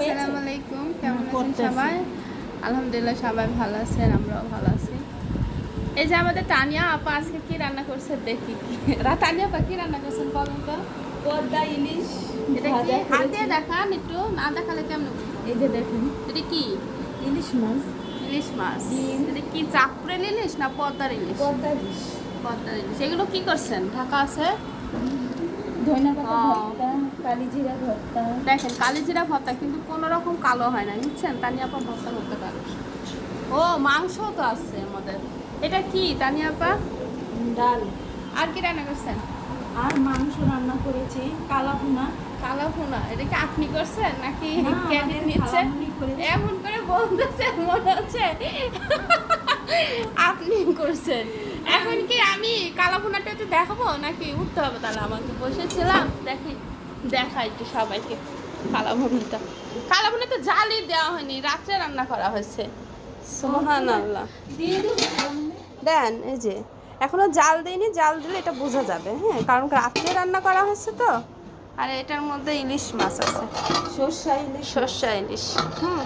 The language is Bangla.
আসসালামু আলাইকুম, কেমন আছেন সবাই? আলহামদুলিল্লাহ সবাই ভালো আছেন, আমরাও ভালো আছি। এই যে আমাদের তানিয়া আপা আজকে কি রান্না করছে দেখি। তানিয়া আপা কি রান্না করছেন বলুন তো? পদ্মা ইলিশ এটা কি হাত দিয়ে দেখান, একটু না দেখালে কেমন? এই যে দেখেন এটা কি ইলিশ মাছ, ইলিশ মাছ? এটা কি চাঁদপুরের ইলিশ না পদ্মার ইলিশ? পদ্মা ইলিশ, পদ্মার ইলিশ। এগুলো কি করছেন? ঢাকা আছে, ধনিয়া পাতা ভর্তা, কালিজিরা ভর্তা। দেখেন কালিজিরা ভর্তা, কিন্তু কোনো রকম কালো হয় না, বুঝছেন? তানিয়া আপা ভর্তা করতে পারে। ও মাংস তো আছে আমাদের। এটা কি তানিয়া আপা? ডাল আর কি রান্না করছেন? আর মাংস রান্না করেছি, কালা ভুনা। কালো ভুনা। এটা কি আপনি করছেন নাকি না, ক্যাবিনেট আমাদের নিচ্ছে? খালামণি করেছে। এমন করে বলতেছে মনে হচ্ছে আপনি করছেন। এখন কি আমি কালো ভুনাটা একটু দেখাবো নাকি উঠতে হবে? তাহলে আমাকে বসেছিলাম দেখা একটু সবাইকে কালো ভুনাটা। কালো ভুনা তো জালই দেওয়া হয়নি, রাত্রে রান্না করা হয়েছে। সুবহানাল্লাহ। দেন এই যে এখনো জাল দিইনি, জাল দিলে এটা বোঝা যাবে। হ্যাঁ, কারণ রাত্রে রান্না করা হয়েছে তো। আর এটার মধ্যে ইলিশ মাছ আছে, সর্ষা ইলিশ। সর্ষা ইলিশ। হুম।